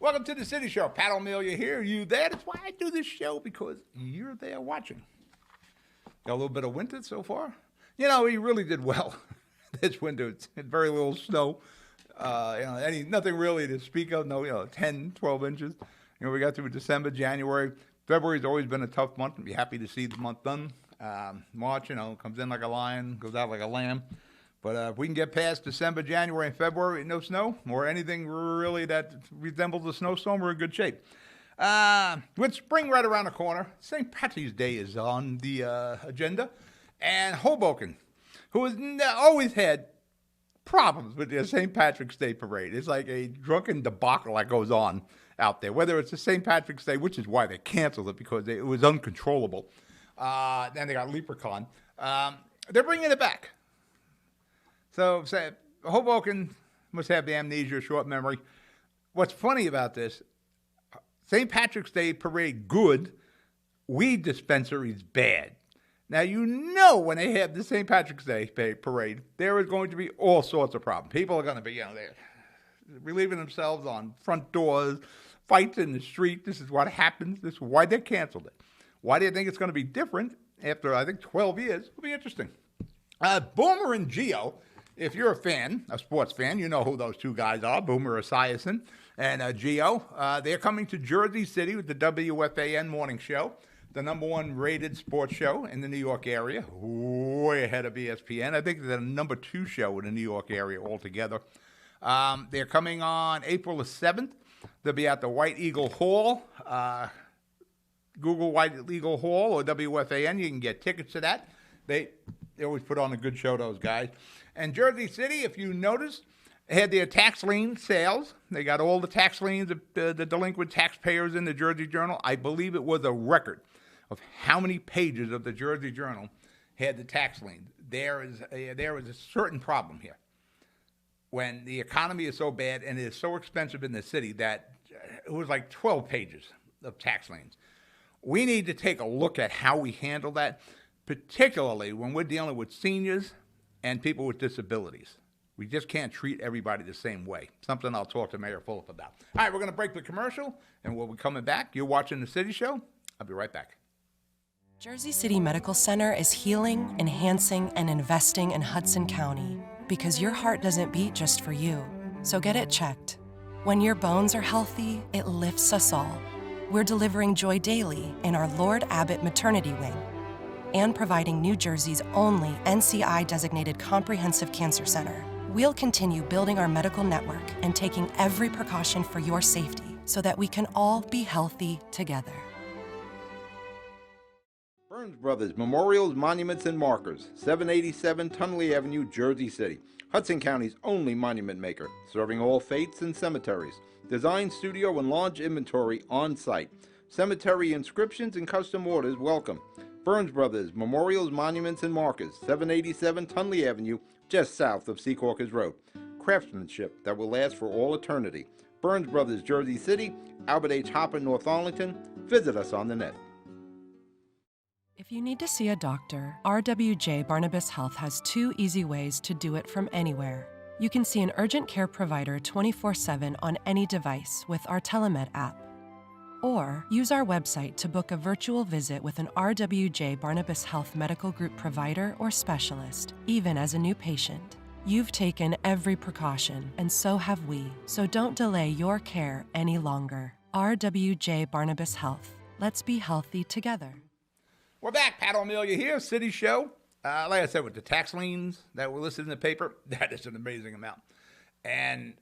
Welcome to the City Show. Pat O'Melia here. You there? That's why I do this show, because you're there watching. Got a little bit of winter so far. You know, he really did well this winter. It's very little snow. Nothing really to speak of. No, 10, 12 inches. We got through December, January. February's always been a tough month. I'd be happy to see the month done. March, comes in like a lion, goes out like a lamb. But if we can get past December, January, and February, no snow, or anything really that resembles a snowstorm, we're in good shape. With spring right around the corner, St. Patrick's Day is on the agenda. And Hoboken, who has always had problems with their St. Patrick's Day parade. It's like a drunken debacle that goes on out there, whether it's a St. Patrick's Day, which is why they canceled it, because it was uncontrollable. Then they got Leprechaun. They're bringing it back. So Hoboken must have the amnesia, short memory. What's funny about this, St. Patrick's Day parade, good. Weed dispensaries, bad. Now, when they have the St. Patrick's Day parade, there is going to be all sorts of problems. People are going to be, they're relieving themselves on front doors, fights in the street. This is what happens. This is why they canceled it. Why do you think it's going to be different after, I think, 12 years? It'll be interesting. Boomer and Geo, if you're a sports fan, you know who those two guys are, Boomer Esiason and Geo. They're coming to Jersey City with the WFAN morning show, the number one rated sports show in the New York area, way ahead of ESPN. I think they're the number 2 show in the New York area altogether. They're coming on April the 7th. They'll be at the White Eagle Hall. Google White Eagle Hall or WFAN. You can get tickets to that. They always put on a good show, those guys. And Jersey City, if you notice, had their tax lien sales. They got all the tax liens of the delinquent taxpayers in the Jersey Journal. I believe it was a record of how many pages of the Jersey Journal had the tax lien. There is a certain problem here. When the economy is so bad and it is so expensive in the city that it was like 12 pages of tax liens. We need to take a look at how we handle that, particularly when we're dealing with seniors and people with disabilities. We just can't treat everybody the same way. Something I'll talk to Mayor Fulop about. All right, we're going to break the commercial, and we'll be coming back. You're watching The City Show. I'll be right back. Jersey City Medical Center is healing, enhancing, and investing in Hudson County because your heart doesn't beat just for you. So get it checked. When your bones are healthy, it lifts us all. We're delivering joy daily in our Lord Abbott Maternity Wing and providing New Jersey's only NCI-designated comprehensive cancer center. We'll continue building our medical network and taking every precaution for your safety so that we can all be healthy together. Burns Brothers Memorials, Monuments, and Markers, 787 Tunley Avenue, Jersey City. Hudson County's only monument maker, serving all faiths and cemeteries. Design, studio, and large inventory on site. Cemetery inscriptions and custom orders welcome. Burns Brothers Memorials, Monuments, and Markers, 787 Tunley Avenue, just south of Secaucus Road. Craftsmanship that will last for all eternity. Burns Brothers, Jersey City, Albert H. Hopper, North Arlington. Visit us on the net. If you need to see a doctor, RWJ Barnabas Health has 2 easy ways to do it from anywhere. You can see an urgent care provider 24/7 on any device with our Telemed app. Or use our website to book a virtual visit with an RWJ Barnabas Health Medical Group provider or specialist, even as a new patient. You've taken every precaution, and so have we. So don't delay your care any longer. RWJ Barnabas Health. Let's be healthy together. We're back. Pat O'Melia here, City Show. Like I said, with the tax liens that were listed in the paper, that is an amazing amount. And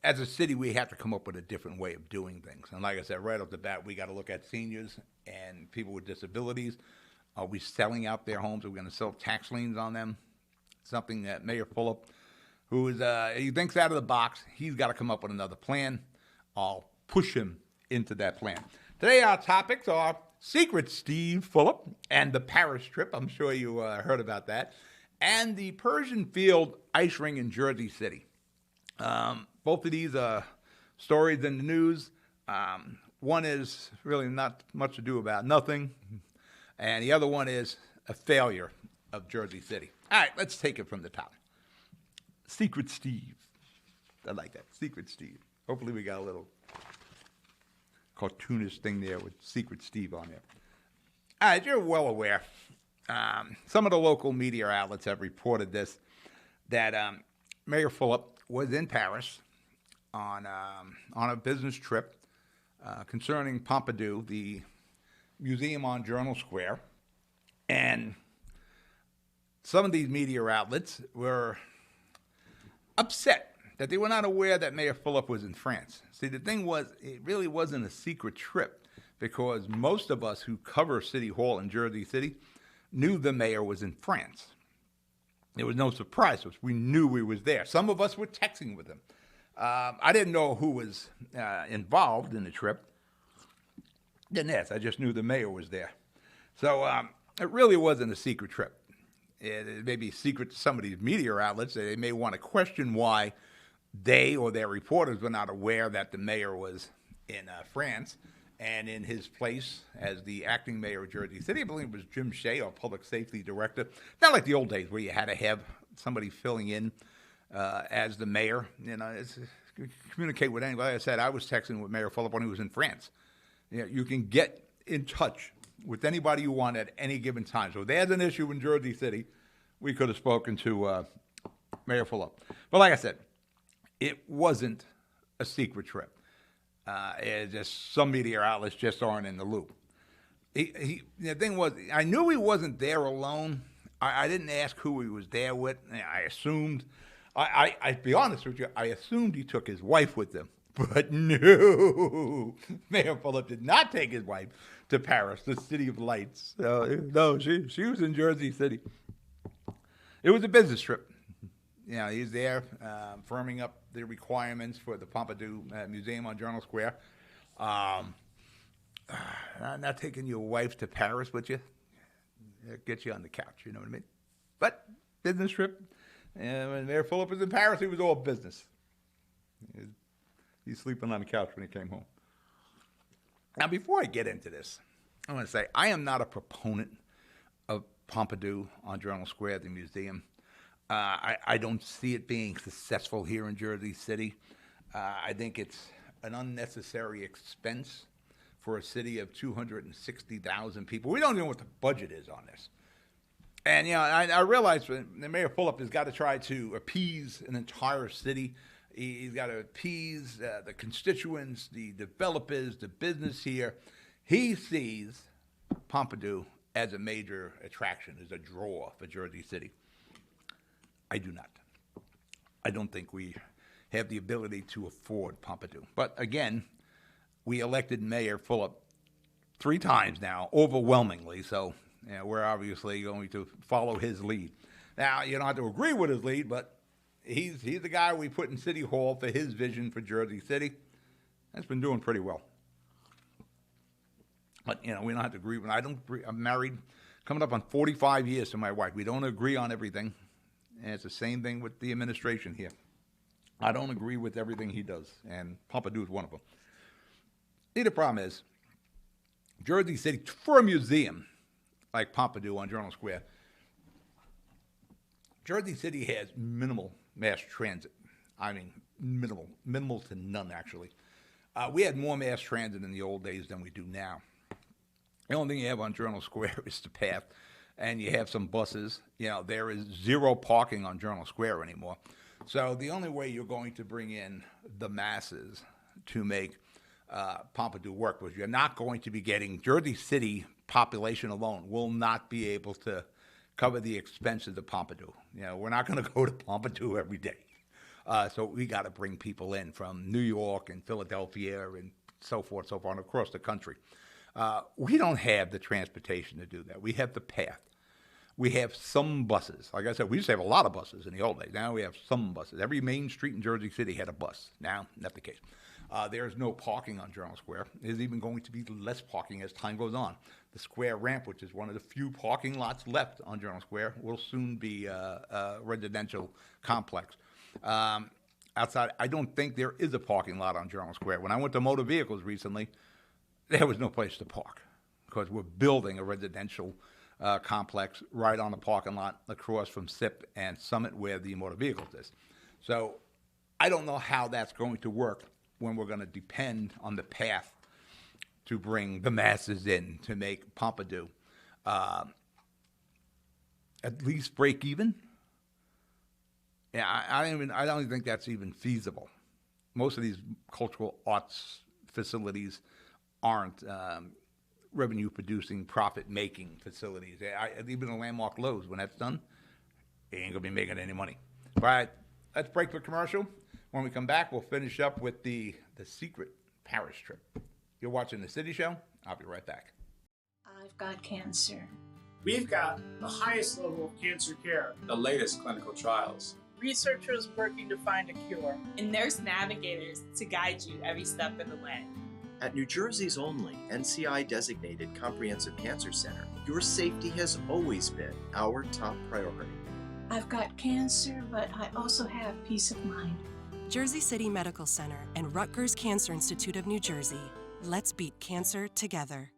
as a city, we have to come up with a different way of doing things. And like I said, right off the bat, we got to look at seniors and people with disabilities. Are we selling out their homes? Are we going to sell tax liens on them? Something that Mayor Fulop, who is he thinks out of the box, he's got to come up with another plan. I'll push him into that plan. Today, our topics are Secret Steve Fulop and the Paris trip. I'm sure you heard about that. And the Persian Field ice ring in Jersey City. Both of these are stories in the news. One is really not much to do about nothing. And the other one is a failure of Jersey City. All right, let's take it from the top. Secret Steve. I like that. Secret Steve. Hopefully we got a little cartoonish thing there with Secret Steve on there. As you're well aware, some of the local media outlets have reported this, that Mayor Fulop was in Paris on a business trip concerning Pompidou, the museum on Journal Square, and some of these media outlets were upset that they were not aware that Mayor Fulop was in France. See, the thing was, it really wasn't a secret trip, because most of us who cover City Hall in Jersey City knew the mayor was in France. It was no surprise to us. We knew he was there. Some of us were texting with him. I didn't know who was involved in the trip. Didn't ask. I just knew the mayor was there. So it really wasn't a secret trip. It may be secret to some of these media outlets. They may want to question why they or their reporters were not aware that the mayor was in France, and in his place as the acting mayor of Jersey City, I believe it was Jim Shea, our public safety director. Not like the old days where you had to have somebody filling in as the mayor. You know, communicate with anybody. Like I said, I was texting with Mayor Fulop when he was in France. You know, you can get in touch with anybody you want at any given time. So if there's an issue in Jersey City, we could have spoken to Mayor Fulop. But like I said, it wasn't a secret trip. Just some media outlets just aren't in the loop. The thing was, I knew he wasn't there alone. I didn't ask who he was there with. I assumed, I be honest with you, I assumed he took his wife with him. But no, Mayor Fulop did not take his wife to Paris, the city of lights. No, she was in Jersey City. It was a business trip. You know, he's there firming up the requirements for the Pompidou Museum on Journal Square. Not taking your wife to Paris with you. Get you on the couch, you know what I mean? But business trip. And when Mayor Fulop was in Paris, he was all business. He's sleeping on the couch when he came home. Now, before I get into this, I want to say I am not a proponent of Pompidou on Journal Square, the museum. I don't see it being successful here in Jersey City. I think it's an unnecessary expense for a city of 260,000 people. We don't know what the budget is on this. And, you know, I realize the Mayor Fulop has got to try to appease an entire city. He's got to appease the constituents, the developers, the business here. He sees Pompidou as a major attraction, as a draw for Jersey City. I do not. I don't think we have the ability to afford Pompidou. But again, we elected Mayor Fulop 3 times now, overwhelmingly. So you know, we're obviously going to follow his lead. Now, you don't have to agree with his lead, but he's the guy we put in City Hall for his vision for Jersey City. That's been doing pretty well. But, you know, we don't have to agree. I'm married, coming up on 45 years to my wife. We don't agree on everything. And it's the same thing with the administration here. I don't agree with everything he does, and Pompidou is one of them. The problem is, Jersey City, for a museum like Pompidou on Journal Square, Jersey City has minimal mass transit. I mean, minimal to none, actually. We had more mass transit in the old days than we do now. The only thing you have on Journal Square is the path, and you have some buses. You know, there is zero parking on Journal Square anymore. So the only way you're going to bring in the masses to make Pompidou work was you're not going to be getting Jersey City population alone will not be able to cover the expenses of Pompidou. You know, we're not going to go to Pompidou every day. So we got to bring people in from New York and Philadelphia and so forth, so on, across the country. We don't have the transportation to do that. We have the path. We have some buses. Like I said, we used to have a lot of buses in the old days. Now we have some buses. Every main street in Jersey City had a bus. Now, not the case. There's no parking on Journal Square. There's even going to be less parking as time goes on. The square ramp, which is one of the few parking lots left on Journal Square, will soon be a residential complex. Outside, I don't think there is a parking lot on Journal Square. When I went to motor vehicles recently, there was no place to park because we're building a residential complex right on the parking lot across from SIP and Summit where the motor vehicles is. So I don't know how that's going to work when we're going to depend on the path to bring the masses in to make Pompidou at least break even. Yeah, I don't even think that's even feasible. Most of these cultural arts facilities aren't revenue-producing, profit-making facilities. Even the landmark Lowe's, when that's done, they ain't gonna be making any money. All right, let's break for commercial. When we come back, we'll finish up with the secret Paris trip. You're watching The City Show. I'll be right back. I've got cancer. We've got the highest level of cancer care, the latest clinical trials, researchers working to find a cure, and nurse navigators to guide you every step of the way. At New Jersey's only NCI-designated Comprehensive Cancer Center, your safety has always been our top priority. I've got cancer, but I also have peace of mind. Jersey City Medical Center and Rutgers Cancer Institute of New Jersey. Let's beat cancer together.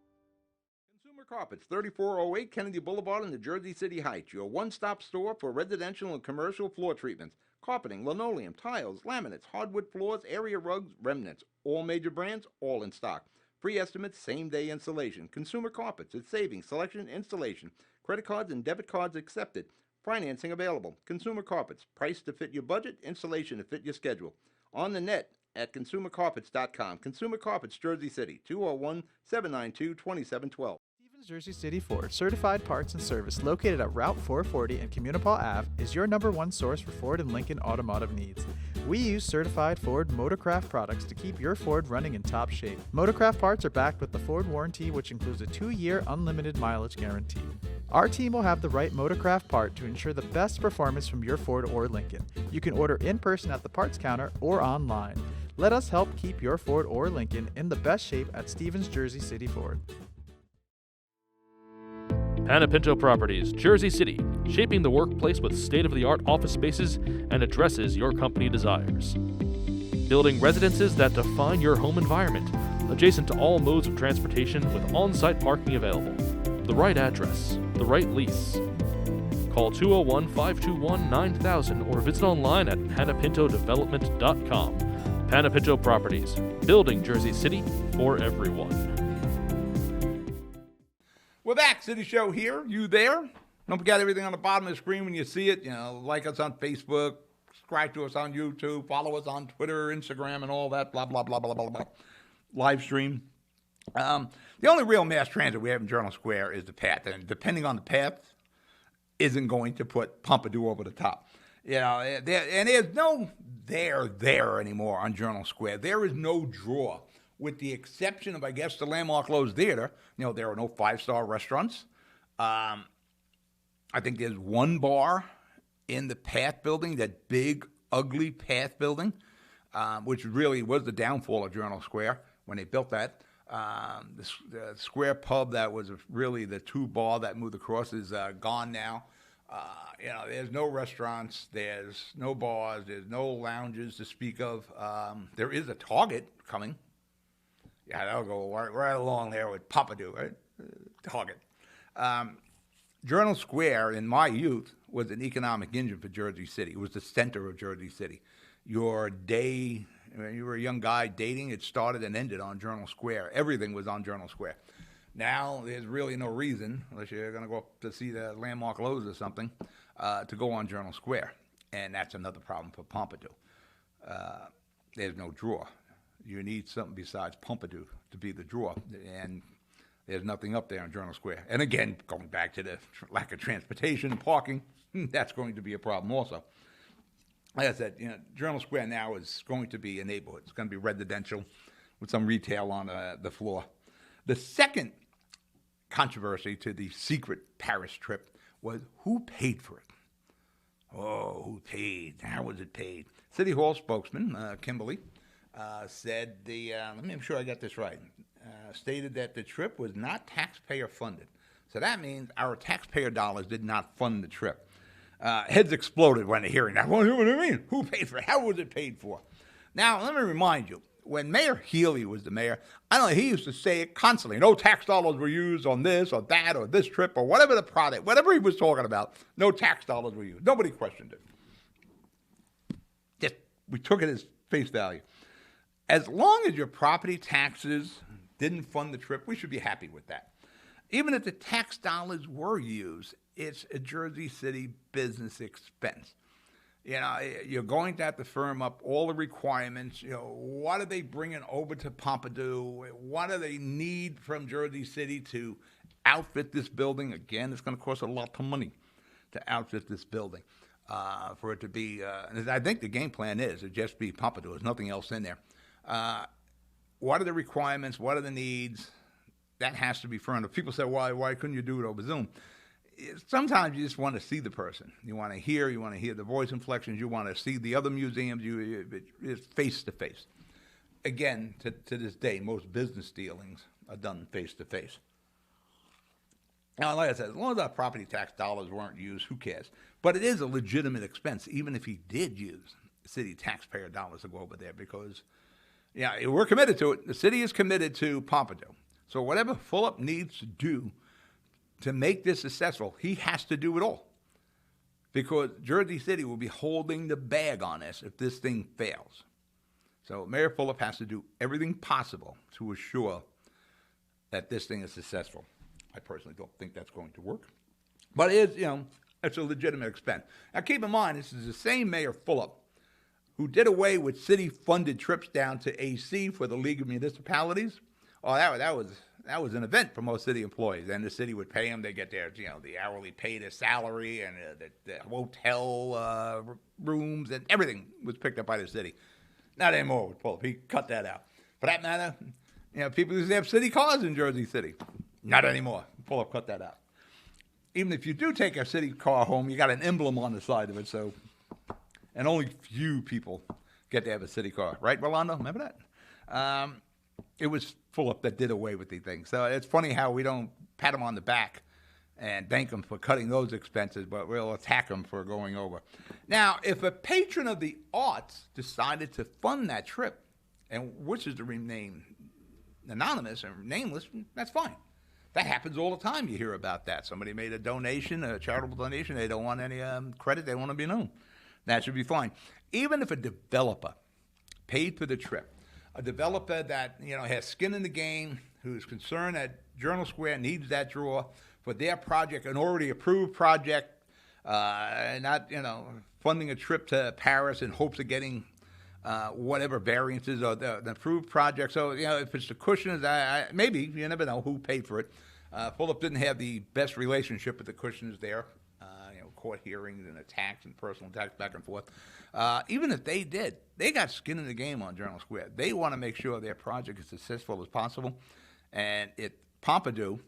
Consumer Carpets, 3408 Kennedy Boulevard in the Jersey City Heights, your one-stop store for residential and commercial floor treatments, carpeting, linoleum, tiles, laminates, hardwood floors, area rugs, remnants, all major brands, all in stock. Free estimates, same-day installation. Consumer Carpets, it's savings, selection, installation. Credit cards and debit cards accepted. Financing available. Consumer Carpets, price to fit your budget, installation to fit your schedule. On the net at consumercarpets.com. Consumer Carpets, Jersey City, 201-792-2712. Stevens Jersey City Ford, certified parts and service located at Route 440 and Communipaw Ave, is your #1 source for Ford and Lincoln automotive needs. We use certified Ford Motorcraft products to keep your Ford running in top shape. Motorcraft parts are backed with the Ford warranty, which includes a 2-year unlimited mileage guarantee. Our team will have the right Motorcraft part to ensure the best performance from your Ford or Lincoln. You can order in person at the parts counter or online. Let us help keep your Ford or Lincoln in the best shape at Stevens Jersey City Ford. Panapinto Properties, Jersey City, shaping the workplace with state-of-the-art office spaces and addresses your company desires. Building residences that define your home environment, adjacent to all modes of transportation with on-site parking available. The right address, the right lease. Call 201-521-9000 or visit online at panapintodevelopment.com. Panapinto Properties, building Jersey City for everyone. We're back, City Show here. You there? Don't forget everything on the bottom of the screen when you see it. You know, like us on Facebook, subscribe to us on YouTube, follow us on Twitter, Instagram, and all that, blah, blah, blah, blah, blah, blah. Live stream. The only real mass transit we have in Journal Square is the path, and depending on the path, isn't going to put Pompidou over the top. You know, and there's no there anymore on Journal Square. There is no draw. With the exception of, I guess, the Landmark Lowe's Theater, you know, there are no 5-star restaurants. I think there's one bar in the Path building, that big, ugly Path building, which really was the downfall of Journal Square when they built that. The Square Pub that was really the 2-bar that moved across is gone now. You know, there's no restaurants, there's no bars, there's no lounges to speak of. There is a Target coming. Yeah, that'll go right along there with Pompidou, right? Target. Journal Square, in my youth, was an economic engine for Jersey City. It was the center of Jersey City. Your day, when you were a young guy dating, it started and ended on Journal Square. Everything was on Journal Square. Now, there's really no reason, unless you're going to go up to see the Landmark Lowe's or something, to go on Journal Square. And that's another problem for Pompidou. There's no draw. You need something besides Pompidou to be the draw, and there's nothing up there on Journal Square. And again, going back to the lack of transportation and parking, that's going to be a problem also. Like I said, you know, Journal Square now is going to be a neighborhood. It's going to be residential with some retail on the floor. The second controversy to the secret Paris trip was who paid for it. Oh, who paid? How was it paid? City Hall spokesman, Kimberly, said let me make sure I got this right, stated that the trip was not taxpayer funded. So that means our taxpayer dollars did not fund the trip. Heads exploded when they're hearing that. What do you mean? Who paid for it? How was it paid for? Now, let me remind you, when Mayor Healy was the mayor, I know he used to say it constantly. No tax dollars were used on this or that or this trip or whatever the product, whatever he was talking about, no tax dollars were used. Nobody questioned it. Just, we took it as face value. As long as your property taxes didn't fund the trip, we should be happy with that. Even if the tax dollars were used, it's a Jersey City business expense. You know, you're going to have to firm up all the requirements. You know, what are they bringing over to Pompidou? What do they need from Jersey City to outfit this building? Again, it's going to cost a lot of money to outfit this building for it to be. I think the game plan is it just be Pompidou. There's nothing else in there. What are the requirements? What are the needs? That has to be firmed up. People say, why couldn't you do it over Zoom? Sometimes you just want to see the person. You want to hear the voice inflections. You want to see the other museums. It's face to face. Again, to this day, most business dealings are done face to face. Now, like I said, as long as our property tax dollars weren't used, who cares? But it is a legitimate expense, even if he did use city taxpayer dollars to go over there, because we're committed to it. The city is committed to Pompidou. So whatever Fulop needs to do to make this successful, he has to do it all, because Jersey City will be holding the bag on this if this thing fails. So Mayor Fulop has to do everything possible to assure that this thing is successful. I personally don't think that's going to work, but it is, it's a legitimate expense. Now keep in mind, this is the same Mayor Fulop who did away with city-funded trips down to AC for the League of Municipalities. Oh, that was an event for most city employees, and the city would pay them. They get their, the hourly pay, their salary, and the hotel rooms, and everything was picked up by the city. Not anymore with Fulop. He cut that out. For that matter, people used to have city cars in Jersey City. Not anymore. Fulop cut that out. Even if you do take a city car home, you got an emblem on the side of it, so, and only few people get to have a city car, right, Rolando? Remember that? It was Fulop that did away with these things. So it's funny how we don't pat him on the back and thank him for cutting those expenses, but we'll attack him for going over. Now, if a patron of the arts decided to fund that trip and wishes to remain anonymous or nameless, that's fine. That happens all the time. You hear about that. Somebody made a donation, a charitable donation. They don't want any credit. They want to be known. That should be fine. Even if a developer paid for the trip, a developer that has skin in the game, who's concerned that Journal Square needs that draw for their project, an already approved project, not funding a trip to Paris in hopes of getting whatever variances or the approved project. So if it's the Cushions, maybe you never know who paid for it. Fulop didn't have the best relationship with the Cushions there. Court hearings and attacks and personal attacks back and forth. Even if they did, they got skin in the game on Journal Square. They want to make sure their project is as successful as possible. And Pompidou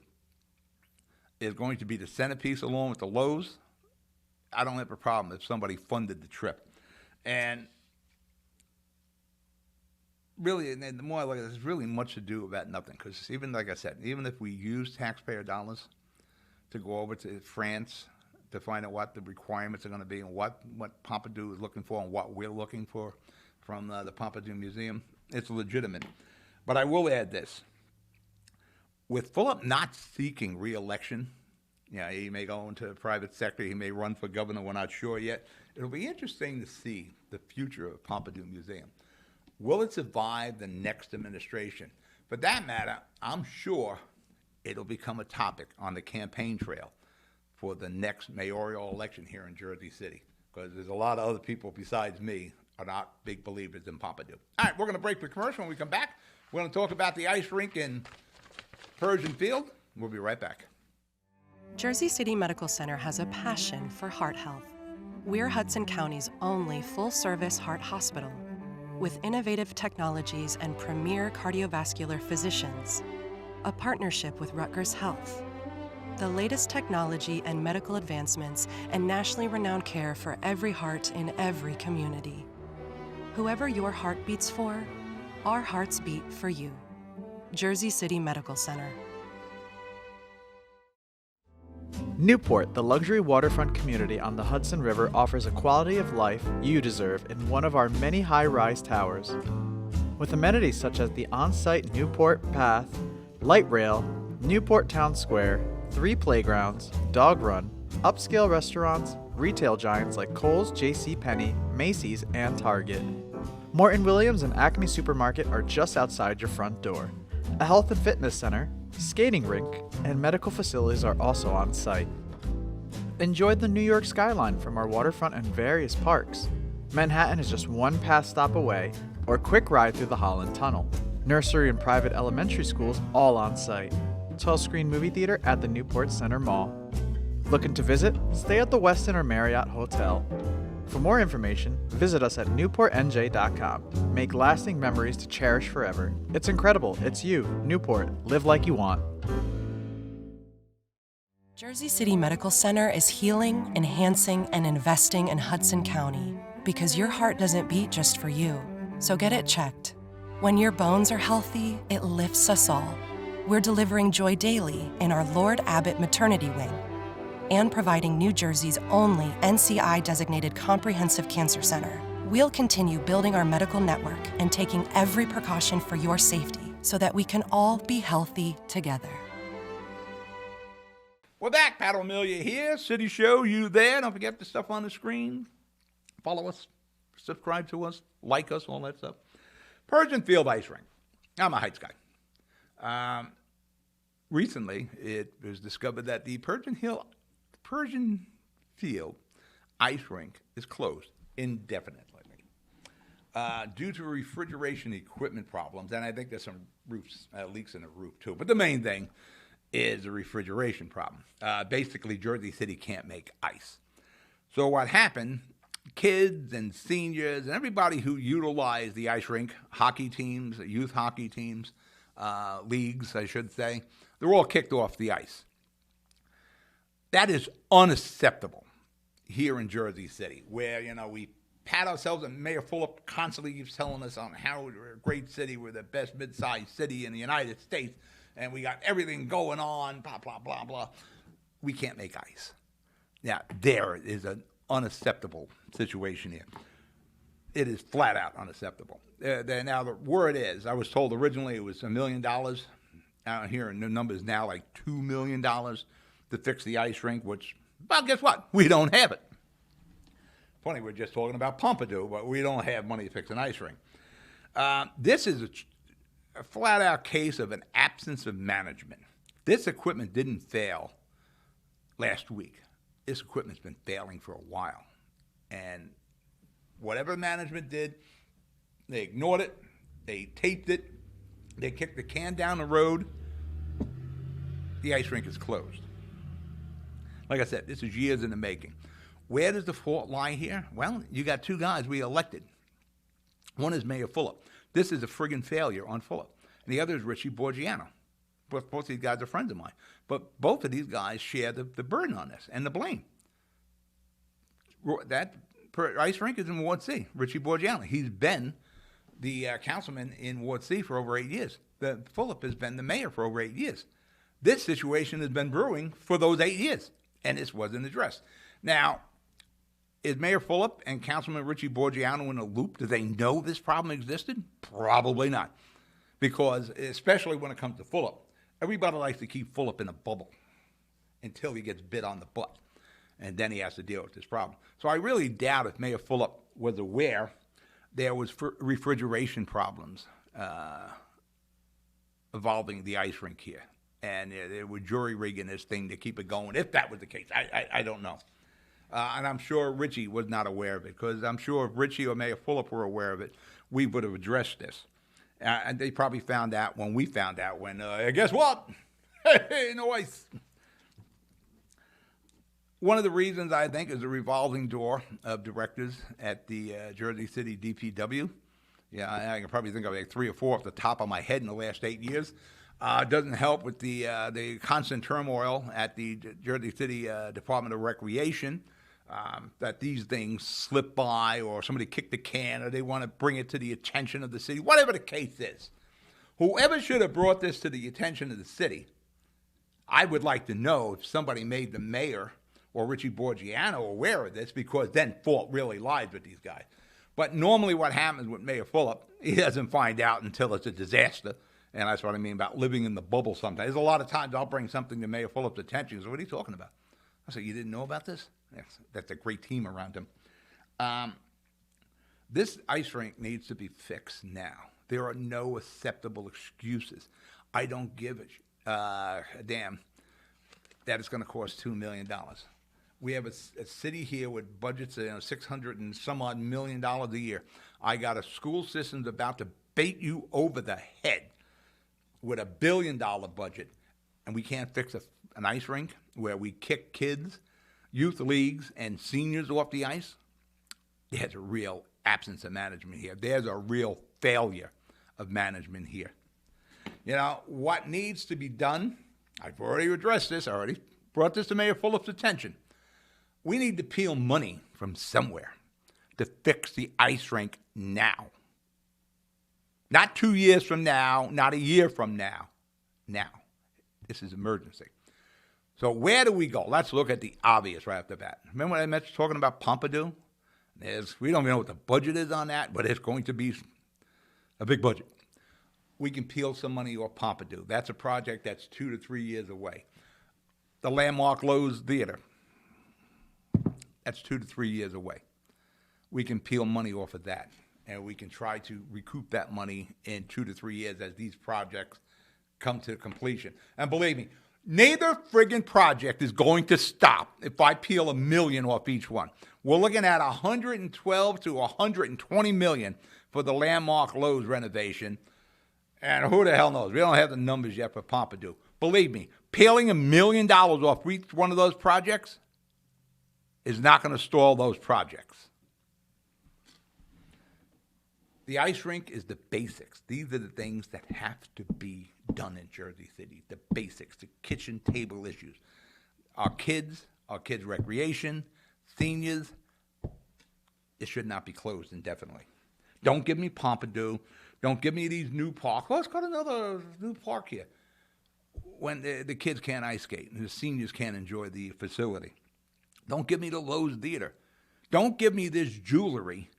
is going to be the centerpiece along with the Lowe's. I don't have a problem if somebody funded the trip. And really, and the more I look at it, there's really much to do about nothing. Because even, like I said, even if we use taxpayer dollars to go over to France to find out what the requirements are going to be and what Pompidou is looking for and what we're looking for from the Pompidou Museum, it's legitimate. But I will add this. With Fulop not seeking re-election, he may go into the private sector, he may run for governor, we're not sure yet. It'll be interesting to see the future of Pompidou Museum. Will it survive the next administration? For that matter, I'm sure it'll become a topic on the campaign trail for the next mayoral election here in Jersey City, because there's a lot of other people besides me are not big believers in Pompidou. All right, we're going to break for commercial. When we come back, we're going to talk about the ice rink in Persian Field. We'll be right back. Jersey City Medical Center has a passion for heart health. We're Hudson County's only full-service heart hospital, with innovative technologies and premier cardiovascular physicians, a partnership with Rutgers Health, the latest technology and medical advancements, and nationally renowned care for every heart in every community. Whoever your heart beats for, our hearts beat for you. Jersey City Medical Center. Newport, the luxury waterfront community on the Hudson River, offers a quality of life you deserve in one of our many high-rise towers. With amenities such as the on-site Newport Path, light rail, Newport Town Square, 3 playgrounds, dog run, upscale restaurants, retail giants like Kohl's, JCPenney, Macy's, and Target. Morton Williams and Acme Supermarket are just outside your front door. A health and fitness center, skating rink, and medical facilities are also on site. Enjoy the New York skyline from our waterfront and various parks. Manhattan is just one pass stop away, or a quick ride through the Holland Tunnel. Nursery and private elementary schools all on site. 12-screen movie theater at the Newport Center Mall. Looking to visit? Stay at the Westin or Marriott Hotel. For more information, visit us at newportnj.com. Make lasting memories to cherish forever. It's incredible. It's you, Newport. Live like you want. Jersey City Medical Center is healing, enhancing, and investing in Hudson County because your heart doesn't beat just for you. So get it checked. When your bones are healthy, it lifts us all. We're delivering joy daily in our Lord Abbott Maternity Wing and providing New Jersey's only NCI-designated comprehensive cancer center. We'll continue building our medical network and taking every precaution for your safety so that we can all be healthy together. We're back. Pat O'Melia here. City Show, you there. Don't forget the stuff on the screen. Follow us, subscribe to us, like us, all that stuff. Persian Field Ice Rink. I'm a Heights guy. Recently, it was discovered that the Persian Field Ice Rink is closed indefinitely due to refrigeration equipment problems, and I think there's some leaks in the roof too. But the main thing is a refrigeration problem. Basically, Jersey City can't make ice. So what happened? Kids and seniors and everybody who utilized the ice rink, hockey teams, youth hockey teams, leagues, I should say, they're all kicked off the ice. That is unacceptable here in Jersey City, where, we pat ourselves, and Mayor Fulop constantly keeps telling us on how we're a great city, we're the best mid-sized city in the United States, and we got everything going on, blah, blah, blah, blah. We can't make ice. Now, there is an unacceptable situation here. It is flat out unacceptable. Now, the word is, I was told originally it was $1 million. Out here, and the number is now like $2 million to fix the ice rink, which, well, guess what? We don't have it. Funny, we're just talking about Pompidou, but we don't have money to fix an ice rink. This is a flat-out case of an absence of management. This equipment didn't fail last week. This equipment's been failing for a while. And whatever management did, they ignored it, they taped it, they kicked the can down the road. The ice rink is closed. Like I said, this is years in the making. Where does the fault lie here? Well, you got two guys we elected. One is Mayor Fulop. This is a friggin' failure on Fulop. And the other is Richie Borgiano. Both of these guys are friends of mine. But both of these guys share the burden on this and the blame. That ice rink is in Ward C, Richie Borgiano. He's been the councilman in Ward C for over 8 years. Fulop has been the mayor for over 8 years. This situation has been brewing for those 8 years, and this wasn't addressed. Now, is Mayor Fulop and Councilman Richie Borgiano in a loop? Do they know this problem existed? Probably not. Because, especially when it comes to Fulop, everybody likes to keep Fulop in a bubble until he gets bit on the butt. And then he has to deal with this problem. So I really doubt if Mayor Fulop was aware there was refrigeration problems involving the ice rink here. And they were jury rigging this thing to keep it going, if that was the case. I don't know. And I'm sure Richie was not aware of it, because I'm sure if Richie or Mayor Fulop were aware of it, we would have addressed this. And they probably found out when we found out when, guess what? Hey, no ice. One of the reasons, I think, is the revolving door of directors at the Jersey City DPW. Yeah, I can probably think of like 3 or 4 off the top of my head in the last 8 years. Doesn't help with the constant turmoil at the Jersey City Department of Recreation, that these things slip by, or somebody kicked the can, or they want to bring it to the attention of the city, whatever the case is. Whoever should have brought this to the attention of the city, I would like to know if somebody made the mayor or Richie Borgiano aware of this, because then fault really lies with these guys. But normally what happens with Mayor Fulop, he doesn't find out until it's a disaster. And that's what I mean about living in the bubble sometimes. There's a lot of times I'll bring something to Mayor Fulop's attention. So what are you talking about? I say, you didn't know about this? That's a great team around him. This ice rink needs to be fixed now. There are no acceptable excuses. I don't give a damn that it's going to cost $2 million. We have a city here with budgets of 600 and some odd $1 million a year. I got a school system that's about to bait you over the head with $1 billion budget, and we can't fix an ice rink where we kick kids, youth leagues, and seniors off the ice. There's a real absence of management here. There's a real failure of management here. You know, what needs to be done, I've already addressed this, I already brought this to Mayor Fulop's attention. We need to peel money from somewhere to fix the ice rink now. Not 2 years from now, not a year from now. Now. This is emergency. So where do we go? Let's look at the obvious right off the bat. Remember when I mentioned talking about Pompidou? We don't even know what the budget is on that, but it's going to be a big budget. We can peel some money off Pompidou. That's a project that's 2 to 3 years away. The landmark Lowe's Theater, that's 2 to 3 years away. We can peel money off of that, and we can try to recoup that money in 2 to 3 years as these projects come to completion. And believe me, neither friggin' project is going to stop if I peel $1 million off each one. We're looking at $112 to $120 million for the landmark Lowe's renovation. And who the hell knows? We don't have the numbers yet for Pompidou. Believe me, peeling $1 million off each one of those projects is not going to stall those projects. The ice rink is the basics. These are the things that have to be done in Jersey City. The basics, the kitchen table issues. Our kids recreation, seniors, it should not be closed indefinitely. Don't give me Pompidou. Don't give me these new parks. Let's got another new park here. When the kids can't ice skate and the seniors can't enjoy the facility. Don't give me the Lowe's Theater. Don't give me this jewelry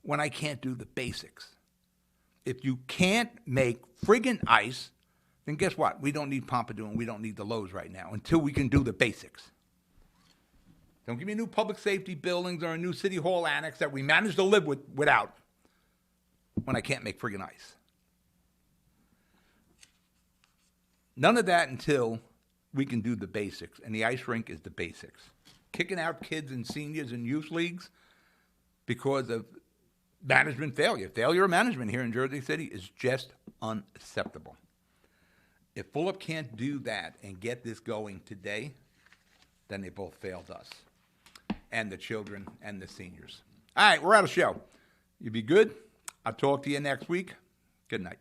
when I can't do the basics. If you can't make friggin' ice, then guess what? We don't need Pompidou and we don't need the Lowe's right now until we can do the basics. Don't give me new public safety buildings or a new city hall annex that we manage to live without when I can't make friggin' ice. None of that until we can do the basics, and the ice rink is the basics. Kicking out kids and seniors and youth leagues because of management failure. Failure of management here in Jersey City is just unacceptable. If Fulop can't do that and get this going today, then they both failed us and the children and the seniors. All right, we're out of show. You be good. I'll talk to you next week. Good night.